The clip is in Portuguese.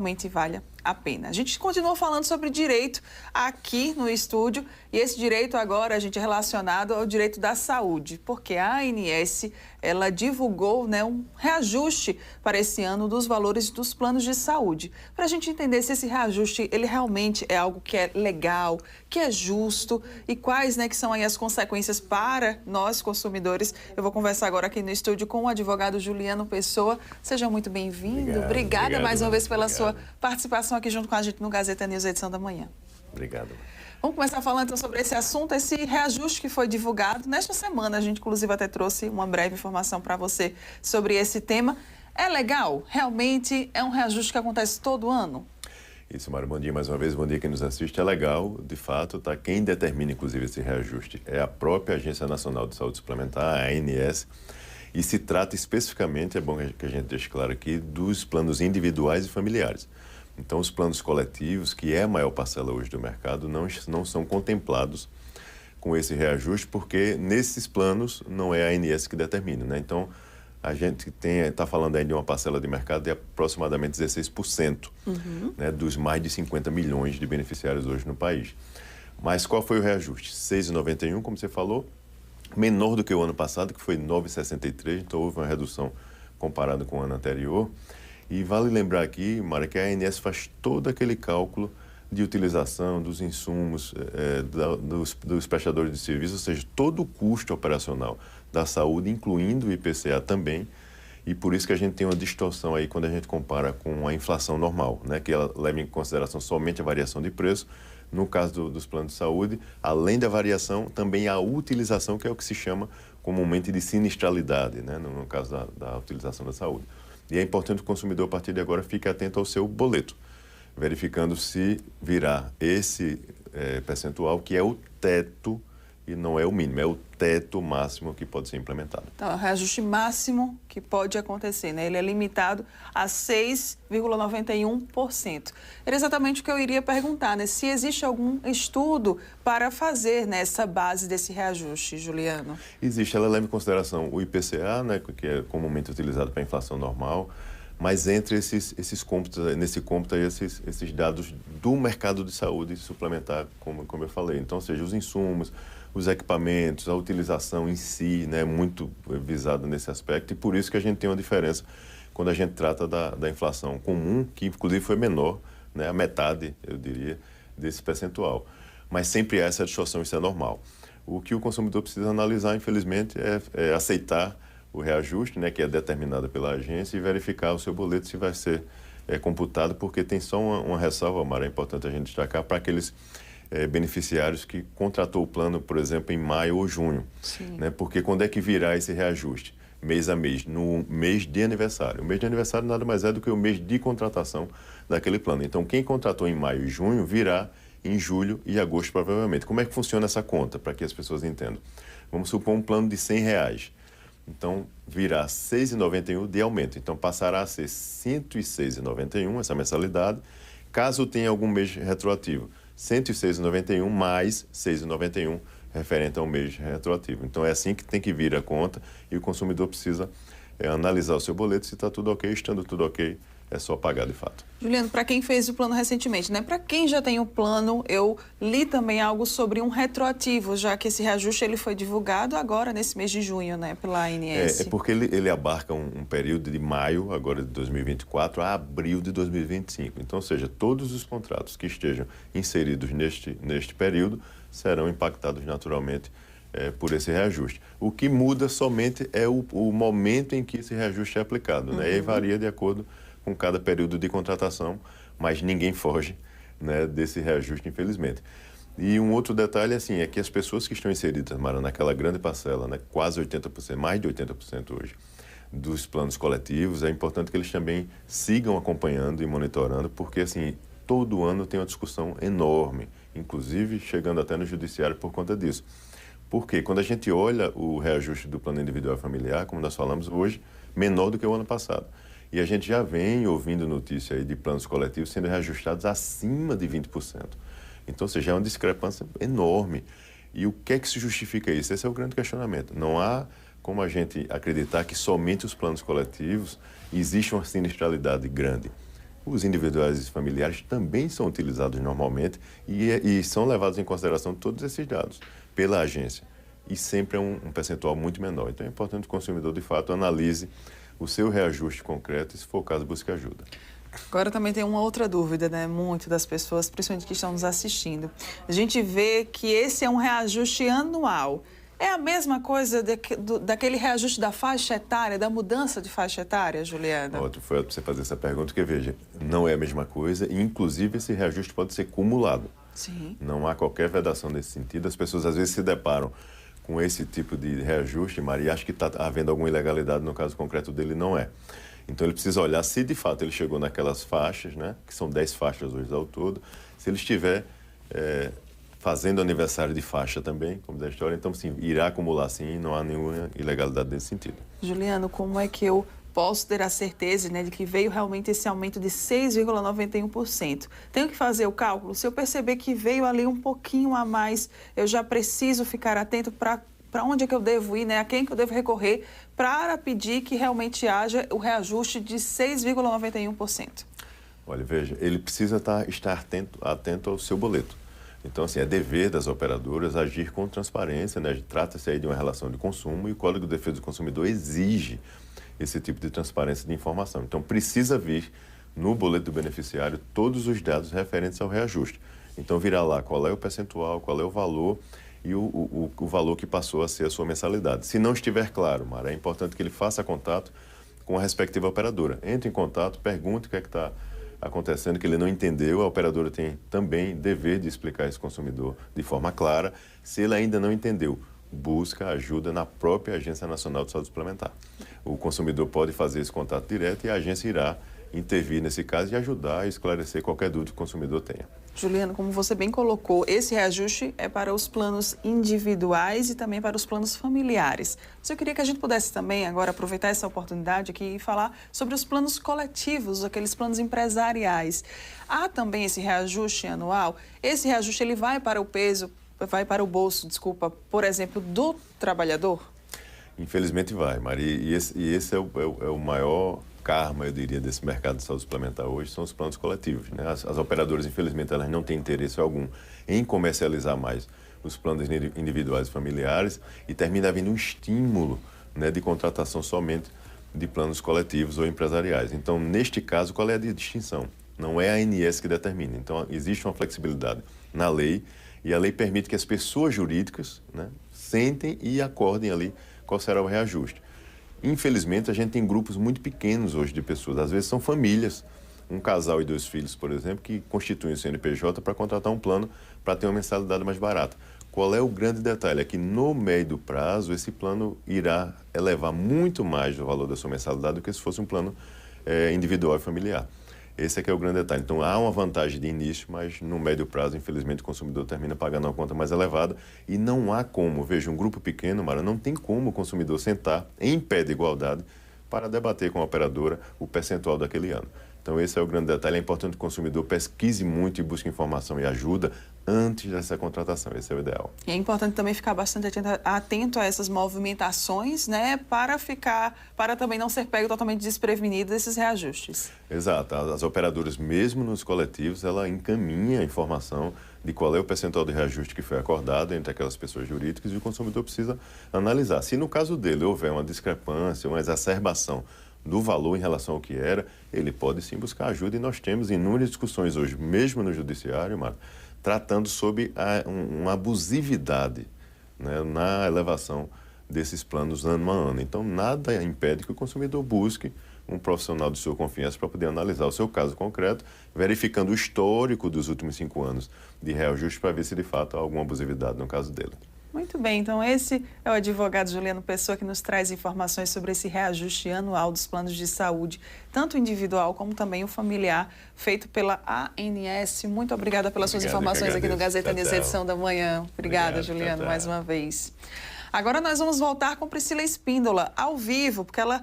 realmente vale a pena. A gente continua falando sobre direito aqui no estúdio e esse direito agora a gente é relacionado ao direito da saúde, porque a ANS, ela divulgou, um reajuste para esse ano dos valores dos planos de saúde. Para a gente entender se esse reajuste ele realmente é algo que é legal, que é justo e quais que são aí as consequências para nós consumidores. Eu vou conversar agora aqui no estúdio com o advogado Juliano Pessoa. Seja muito bem-vindo. Obrigada mais uma vez pela sua participação aqui junto com a gente no Gazeta News, edição da manhã. Obrigado. Vamos começar falando então sobre esse assunto, esse reajuste que foi divulgado nesta semana. A gente, inclusive, até trouxe uma breve informação para você sobre esse tema. É legal? Realmente é um reajuste que acontece todo ano? Isso, Mário. Bom dia mais uma vez. Bom dia quem nos assiste. É legal, de fato, tá? Quem determina, inclusive, esse reajuste é a própria Agência Nacional de Saúde Suplementar, a ANS, e se trata especificamente, é bom que a gente deixe claro aqui, dos planos individuais e familiares. Então, os planos coletivos, que é a maior parcela hoje do mercado, não são contemplados com esse reajuste, porque nesses planos não é a ANS que determina, né? Então, a gente está falando aí de uma parcela de mercado de aproximadamente 16%, dos mais de 50 milhões de beneficiários hoje no país. Mas qual foi o reajuste? R$ 6,91, como você falou, menor do que o ano passado, que foi R$ 9,63, então houve uma redução comparada com o ano anterior. E vale lembrar aqui, Mara, que a ANS faz todo aquele cálculo de utilização dos insumos dos prestadores de serviço, ou seja, todo o custo operacional da saúde, incluindo o IPCA também, e por isso que a gente tem uma distorção aí quando a gente compara com a inflação normal, que ela leva em consideração somente a variação de preço. No caso dos planos de saúde, além da variação, também a utilização, que é o que se chama comumente de sinistralidade, no caso da utilização da saúde. E é importante que o consumidor, a partir de agora, fique atento ao seu boleto, verificando se virá esse percentual, que é o teto e não é o mínimo, é o teto máximo que pode ser implementado. Então, é o reajuste máximo que pode acontecer, Ele é limitado a 6,91%. Era exatamente o que eu iria perguntar, Se existe algum estudo para fazer nessa base desse reajuste, Juliano? Existe, ela leva em consideração o IPCA, que é comumente utilizado para a inflação normal, mas entre esses cômputos, nesse cômputo aí, esses dados do mercado de saúde suplementar, como eu falei. Então, ou seja, os insumos, os equipamentos, a utilização em si, muito visada nesse aspecto, e por isso que a gente tem uma diferença quando a gente trata da inflação comum, que inclusive foi menor, a metade, eu diria, desse percentual. Mas sempre há essa distorção, isso é normal. O que o consumidor precisa analisar, infelizmente, é aceitar o reajuste, que é determinado pela agência, e verificar o seu boleto se vai ser computado, porque tem só uma ressalva, Mara, é importante a gente destacar, para aqueles beneficiários que contratou o plano, por exemplo, em maio ou junho. Porque quando é que virá esse reajuste? Mês a mês, no mês de aniversário. O mês de aniversário nada mais é do que o mês de contratação daquele plano. Então, quem contratou em maio e junho virá em julho e agosto, provavelmente. Como é que funciona essa conta, para que as pessoas entendam? Vamos supor um plano de R$100. Então, virá R$ 6,91 de aumento. Então, passará a ser R$ 106,91 essa mensalidade. Caso tenha algum mês retroativo, R$ 106,91 mais R$ 6,91 referente ao mês retroativo. Então, é assim que tem que vir a conta e o consumidor precisa analisar o seu boleto. Se está tudo ok, estando tudo ok, é só pagar de fato. Juliano, para quem fez o plano recentemente, Para quem já tem o plano, eu li também algo sobre um retroativo, já que esse reajuste ele foi divulgado agora nesse mês de junho, pela ANS. É porque ele abarca um período de maio, agora de 2024, a abril de 2025. Então, ou seja, todos os contratos que estejam inseridos neste período serão impactados naturalmente por esse reajuste. O que muda somente é o momento em que esse reajuste é aplicado, E aí varia de acordo com cada período de contratação, mas ninguém foge desse reajuste, infelizmente. E um outro detalhe é que as pessoas que estão inseridas, Mara, naquela grande parcela, quase 80%, mais de 80% hoje, dos planos coletivos, é importante que eles também sigam acompanhando e monitorando, porque todo ano tem uma discussão enorme, inclusive chegando até no judiciário por conta disso. Porque quando a gente olha o reajuste do plano individual e familiar, como nós falamos hoje, menor do que o ano passado. E a gente já vem ouvindo notícia aí de planos coletivos sendo reajustados acima de 20%. Então, ou seja, é uma discrepância enorme. E o que é que se justifica isso? Esse é o grande questionamento. Não há como a gente acreditar que somente os planos coletivos existe uma sinistralidade grande. Os individuais e familiares também são utilizados normalmente e são levados em consideração todos esses dados pela agência. E sempre é um percentual muito menor. Então é importante que o consumidor, de fato, analise o seu reajuste concreto e, se for o caso, busque ajuda. Agora também tem uma outra dúvida, né? Muito das pessoas, principalmente que estão nos assistindo. A gente vê que esse é um reajuste anual. É a mesma coisa daquele reajuste da faixa etária, da mudança de faixa etária, Juliana? Ótimo, foi para você fazer essa pergunta, porque, veja, não é a mesma coisa e, inclusive, esse reajuste pode ser cumulado. Sim. Não há qualquer vedação nesse sentido. As pessoas, às vezes, se deparam com esse tipo de reajuste, Maria, e acham que está havendo alguma ilegalidade, no caso concreto dele, não é. Então, ele precisa olhar se, de fato, ele chegou naquelas faixas, né, que são 10 faixas hoje ao todo, se ele estiver fazendo aniversário de faixa também, como da história, então, sim, irá acumular, sim, não há nenhuma ilegalidade nesse sentido. Juliano, como é que eu posso ter a certeza, né, de que veio realmente esse aumento de 6,91%? Tenho que fazer o cálculo? Se eu perceber que veio ali um pouquinho a mais, eu já preciso ficar atento para onde é que eu devo ir, né? A quem que eu devo recorrer para pedir que realmente haja o reajuste de 6,91%? Olha, veja, ele precisa estar atento ao seu boleto. Então, assim, é dever das operadoras agir com transparência, né? Trata-se aí de uma relação de consumo e o Código de Defesa do Consumidor exige esse tipo de transparência de informação. Então, precisa vir no boleto do beneficiário todos os dados referentes ao reajuste. Então, virá lá qual é o percentual, qual é o valor e o valor que passou a ser a sua mensalidade. Se não estiver claro, Mara, é importante que ele faça contato com a respectiva operadora. Entre em contato, pergunte o que é que está acontecendo, que ele não entendeu. A operadora tem também dever de explicar a esse consumidor de forma clara. Se ele ainda não entendeu, busca ajuda na própria Agência Nacional de Saúde Suplementar. O consumidor pode fazer esse contato direto e a agência irá intervir nesse caso e ajudar a esclarecer qualquer dúvida que o consumidor tenha. Juliano, como você bem colocou, esse reajuste é para os planos individuais e também para os planos familiares. Mas eu queria que a gente pudesse também agora aproveitar essa oportunidade aqui e falar sobre os planos coletivos, aqueles planos empresariais. Há também esse reajuste anual? Esse reajuste ele vai para o bolso, por exemplo, do trabalhador? Infelizmente vai, Maria. E esse é o maior karma, eu diria, desse mercado de saúde suplementar hoje, são os planos coletivos, né? As operadoras, infelizmente, elas não têm interesse algum em comercializar mais os planos individuais e familiares e termina havendo um estímulo, né, de contratação somente de planos coletivos ou empresariais. Então, neste caso, qual é a distinção? Não é a ANS que determina. Então, existe uma flexibilidade na lei e a lei permite que as pessoas jurídicas, né, sentem e acordem ali qual será o reajuste. Infelizmente, a gente tem grupos muito pequenos hoje de pessoas. Às vezes são famílias, um casal e 2 filhos, por exemplo, que constituem o CNPJ para contratar um plano para ter uma mensalidade mais barata. Qual é o grande detalhe? É que no médio prazo, esse plano irá elevar muito mais o valor da sua mensalidade do que se fosse um plano individual e familiar. Esse é que é o grande detalhe. Então, há uma vantagem de início, mas no médio prazo, infelizmente, o consumidor termina pagando uma conta mais elevada e não há como, veja, um grupo pequeno, Mara, não tem como o consumidor sentar em pé de igualdade para debater com a operadora o percentual daquele ano. Então, esse é o grande detalhe. É importante que o consumidor pesquise muito e busque informação e ajuda antes dessa contratação. Esse é o ideal. E é importante também ficar bastante atento a essas movimentações, né, para também não ser pego totalmente desprevenido desses reajustes. Exato. As operadoras, mesmo nos coletivos, ela encaminha a informação de qual é o percentual de reajuste que foi acordado entre aquelas pessoas jurídicas e o consumidor precisa analisar. Se no caso dele houver uma discrepância, uma exacerbação do valor em relação ao que era, ele pode sim buscar ajuda e nós temos inúmeras discussões hoje, mesmo no judiciário, Marta, tratando sobre uma abusividade, né, na elevação desses planos ano a ano. Então, nada impede que o consumidor busque um profissional de sua confiança para poder analisar o seu caso concreto, verificando o histórico dos últimos 5 anos de reajuste para ver se de fato há alguma abusividade no caso dele. Muito bem, então esse é o advogado Juliano Pessoa que nos traz informações sobre esse reajuste anual dos planos de saúde, tanto individual como também o familiar, feito pela ANS. Muito obrigada pelas suas informações aqui no Gazeta News, edição da manhã. Obrigada, Juliano, mais uma vez. Agora nós vamos voltar com Priscila Espíndola, ao vivo, porque ela